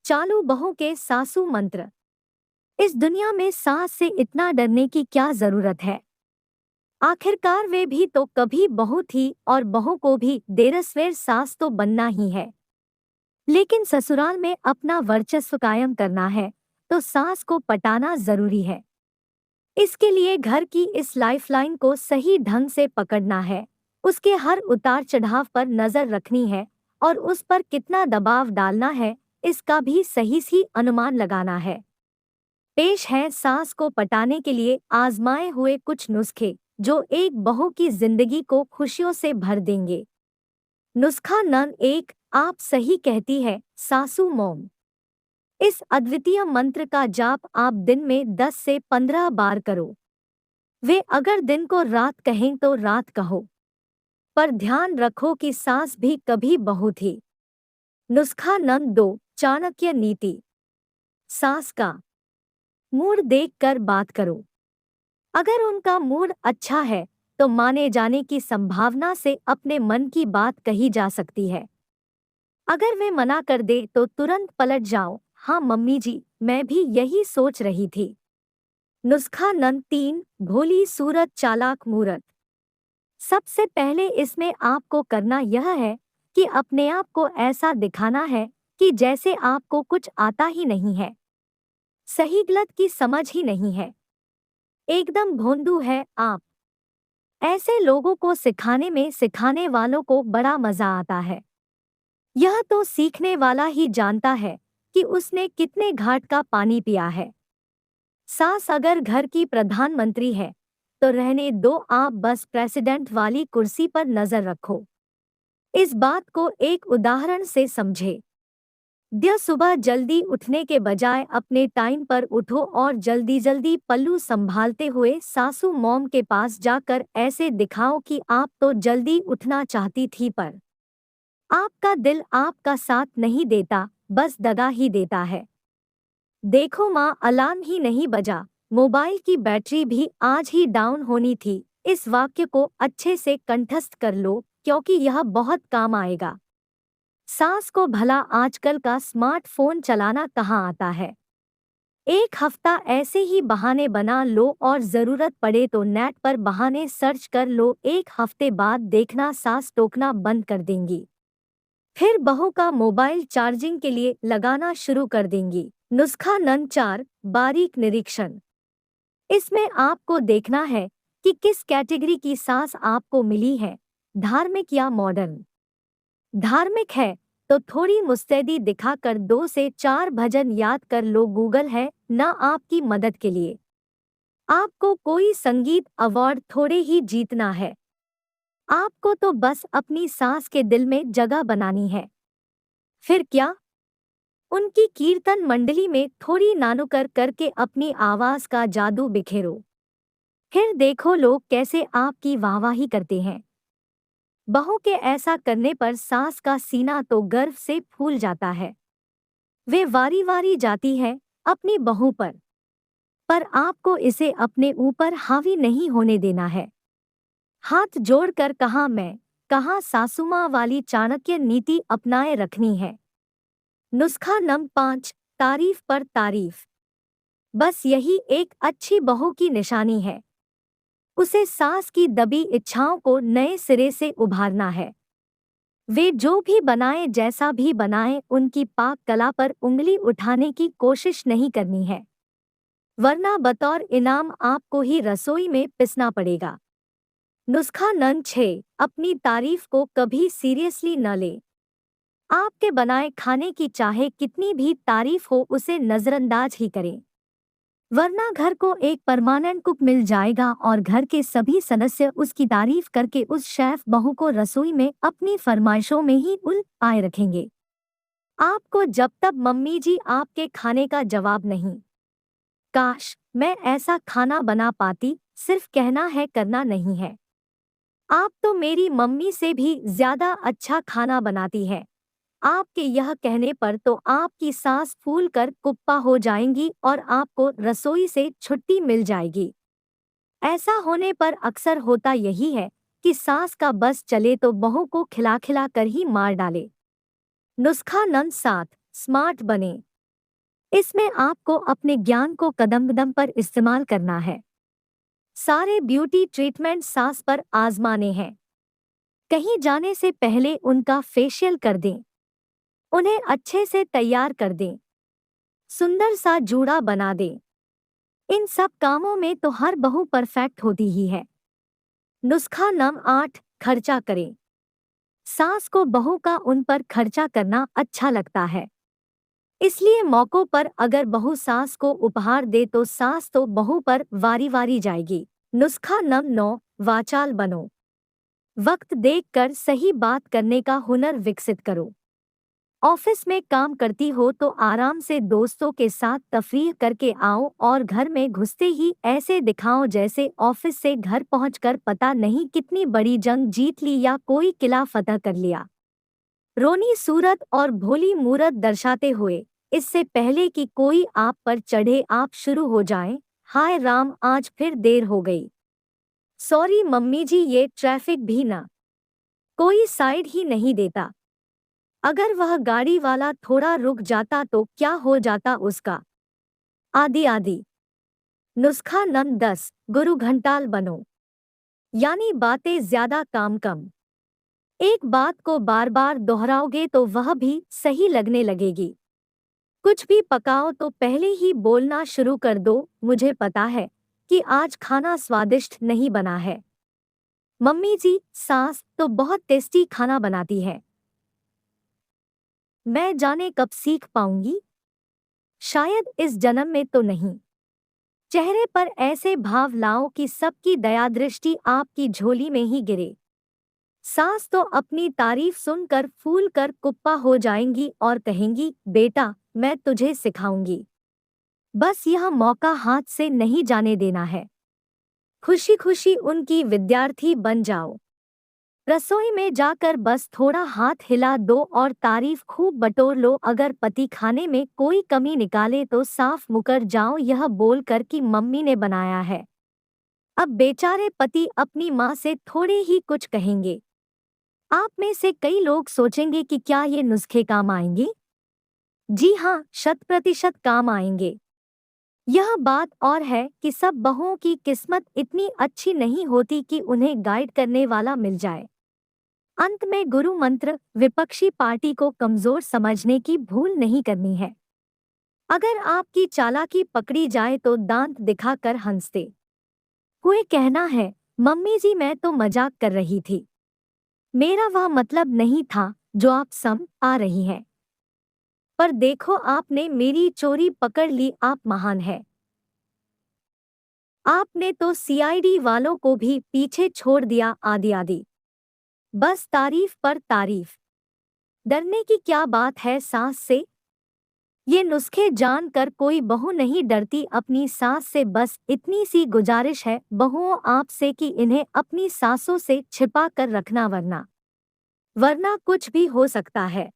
चालू बहू के सासू मंत्र। इस दुनिया में सास से इतना डरने की क्या जरूरत है। आखिरकार वे भी तो कभी बहू थी और बहू को भी देरसवेर सास तो बनना ही है। लेकिन ससुराल में अपना वर्चस्व कायम करना है तो सास को पटाना जरूरी है। इसके लिए घर की इस लाइफलाइन को सही ढंग से पकड़ना है, उसके हर उतार चढ़ाव पर नजर रखनी है और उस पर कितना दबाव डालना है इसका भी सही अनुमान लगाना है। पेश है सास को पटाने के लिए आजमाए हुए कुछ नुस्खे जो एक बहू की जिंदगी को खुशियों से भर देंगे। नुस्खा नंबर 1, आप सही कहती है सासू मोम। इस अद्वितीय मंत्र का जाप आप दिन में 10 से 15 बार करो। वे अगर दिन को रात कहें तो रात कहो, पर ध्यान रखो कि सास भी कभी बहू थी। नुस्खा नंबर 2, चाणक्य नीति। सास का मूड देखकर बात करो। अगर उनका मूड अच्छा है तो माने जाने की संभावना से अपने मन की बात कही जा सकती है। अगर वे मना कर दे तो तुरंत पलट जाओ, हाँ मम्मी जी, मैं भी यही सोच रही थी। नुस्खा नंबर 3, भोली सूरत चालाक मूरत। सबसे पहले इसमें आपको करना यह है कि अपने आप को ऐसा दिखाना है कि जैसे आपको कुछ आता ही नहीं है, सही गलत की समझ ही नहीं है, एकदम भोंदू है आप। ऐसे लोगों को सिखाने में सिखाने वालों को बड़ा मजा आता है। यह तो सीखने वाला ही जानता है कि उसने कितने घाट का पानी पिया है। सास अगर घर की प्रधानमंत्री है तो रहने दो, आप बस प्रेसिडेंट वाली कुर्सी पर नजर रखो। इस बात को एक उदाहरण से समझे। सुबह जल्दी उठने के बजाय अपने टाइम पर उठो और जल्दी जल्दी पल्लू संभालते हुए सासू मॉम के पास जाकर ऐसे दिखाओ कि आप तो जल्दी उठना चाहती थी पर आपका दिल आपका साथ नहीं देता, बस दगा ही देता है। देखो माँ, अलार्म ही नहीं बजा, मोबाइल की बैटरी भी आज ही डाउन होनी थी। इस वाक्य को अच्छे से कंठस्थ कर लो क्योंकि यह बहुत काम आएगा। सास को भला आजकल का स्मार्टफोन चलाना कहाँ आता है। एक हफ्ता ऐसे ही बहाने बना लो और जरूरत पड़े तो नेट पर बहाने सर्च कर लो। एक हफ्ते बाद देखना सास टोकना बंद कर देंगी, फिर बहू का मोबाइल चार्जिंग के लिए लगाना शुरू कर देंगी। नुस्खा नंबर 4, बारीक निरीक्षण। इसमें आपको देखना है कि किस कैटेगरी की सास आपको मिली है, धार्मिक या मॉडर्न। धार्मिक है तो थोड़ी मुस्तैदी दिखाकर 2 से 4 भजन याद कर लो, गूगल है ना आपकी मदद के लिए। आपको कोई संगीत अवार्ड थोड़े ही जीतना है, आपको तो बस अपनी सास के दिल में जगह बनानी है। फिर क्या, उनकी कीर्तन मंडली में थोड़ी नानुकर करके अपनी आवाज का जादू बिखेरो, फिर देखो लोग कैसे आपकी वाहवाही करते हैं। बहू के ऐसा करने पर सास का सीना तो गर्व से फूल जाता है। वे वारी वारी जाती है अपनी बहू पर आपको इसे अपने ऊपर हावी नहीं होने देना है। हाथ जोड़कर कहाँ मैं, कहाँ सासुमाँ वाली चाणक्य नीति अपनाए रखनी है। नुस्खा नंबर 5, तारीफ पर तारीफ। बस यही एक अच्छी बहू की निशानी है। उसे सास की दबी इच्छाओं को नए सिरे से उभारना है। वे जो भी बनाए, जैसा भी बनाए, उनकी पाक कला पर उंगली उठाने की कोशिश नहीं करनी है, वरना बतौर इनाम आपको ही रसोई में पिसना पड़ेगा। नुस्खा नंबर 6, अपनी तारीफ को कभी सीरियसली न ले। आपके बनाए खाने की चाहे कितनी भी तारीफ हो उसे नजरअंदाज ही करें, वरना घर को एक परमानेंट कुक मिल जाएगा और घर के सभी सदस्य उसकी तारीफ करके उस शेफ बहू को रसोई में अपनी फरमाइशों में ही उलझाए रखेंगे। आपको जब तक मम्मी जी आपके खाने का जवाब नहीं, काश मैं ऐसा खाना बना पाती, सिर्फ कहना है करना नहीं है। आप तो मेरी मम्मी से भी ज्यादा अच्छा खाना बनाती है। आपके यह कहने पर तो आपकी सांस फूल कर कुप्पा हो जाएंगी और आपको रसोई से छुट्टी मिल जाएगी। ऐसा होने पर अक्सर होता यही है कि सास का बस चले तो बहू को खिला खिला कर ही मार डाले। नुस्खा नंबर 7, स्मार्ट बने। इसमें आपको अपने ज्ञान को कदम कदम पर इस्तेमाल करना है। सारे ब्यूटी ट्रीटमेंट सास पर आजमाने हैं। कहीं जाने से पहले उनका फेशियल कर दें। उन्हें अच्छे से तैयार कर दें। सुंदर सा जूड़ा बना दें। इन सब कामों में तो हर बहू परफेक्ट होती ही है। नुस्खा नंबर 8, खर्चा करें। सास को बहू का उन पर खर्चा करना अच्छा लगता है। इसलिए मौकों पर अगर बहू सास को उपहार दे तो सास तो बहू पर वारी वारी जाएगी। नुस्खा नंबर 9, वाचाल बनो। वक्त देखकर सही बात करने का हुनर विकसित करो। ऑफिस में काम करती हो तो आराम से दोस्तों के साथ तफरीह करके आओ और घर में घुसते ही ऐसे दिखाओ जैसे ऑफिस से घर पहुंचकर पता नहीं कितनी बड़ी जंग जीत ली या कोई किला फतह कर लिया। रोनी सूरत और भोली मूरत दर्शाते हुए, इससे पहले कि कोई आप पर चढ़े आप शुरू हो जाएं, हाय राम आज फिर देर हो गई। सॉरी मम्मी जी ये ट्रैफिक भी ना, कोई साइड ही नहीं देता। अगर वह गाड़ी वाला थोड़ा रुक जाता तो क्या हो जाता उसका। आदि आदि। नुस्खा नंबर 10, गुरु घंटाल बनो। यानी बातें ज्यादा काम कम। एक बात को बार बार दोहराओगे तो वह भी सही लगने लगेगी। कुछ भी पकाओ तो पहले ही बोलना शुरू कर दो, मुझे पता है कि आज खाना स्वादिष्ट नहीं बना है। मम्मी जी सास तो बहुत टेस्टी खाना बनाती है। मैं जाने कब सीख पाऊंगी। शायद इस जन्म में तो नहीं। चेहरे पर ऐसे भाव लाओ कि सबकी दयादृष्टि आपकी झोली में ही गिरे। सास तो अपनी तारीफ सुनकर फूल कर कुप्पा हो जाएंगी और कहेंगी बेटा मैं तुझे सिखाऊंगी। बस यह मौका हाथ से नहीं जाने देना है। खुशी खुशी उनकी विद्यार्थी बन जाओ। रसोई में जाकर बस थोड़ा हाथ हिला दो और तारीफ खूब बटोर लो। अगर पति खाने में कोई कमी निकाले तो साफ मुकर जाओ यह बोलकर कि मम्मी ने बनाया है। अब बेचारे पति अपनी माँ से थोड़े ही कुछ कहेंगे। आप में से कई लोग सोचेंगे कि क्या ये नुस्खे काम आएंगे। जी हाँ, 100% काम आएंगे। यह बात और है कि सब बहुओं की किस्मत इतनी अच्छी नहीं होती कि उन्हें गाइड करने वाला मिल जाए। अंत में गुरु मंत्र, विपक्षी पार्टी को कमजोर समझने की भूल नहीं करनी है। अगर आपकी चालाकी पकड़ी जाए तो दांत दिखाकर हंसते हुए कहना है मम्मी जी मैं तो मजाक कर रही थी, मेरा वह मतलब नहीं था जो आप समझ आ रही हैं। पर देखो आपने मेरी चोरी पकड़ ली, आप महान है। आपने तो सीआईडी वालों को भी पीछे छोड़ दिया। आदि आदि। बस तारीफ पर तारीफ। डरने की क्या बात है सास से। ये नुस्खे जानकर कोई बहू नहीं डरती अपनी सास से। बस इतनी सी गुजारिश है बहुओं आपसे कि इन्हें अपनी सासों से छिपा कर रखना, वरना कुछ भी हो सकता है।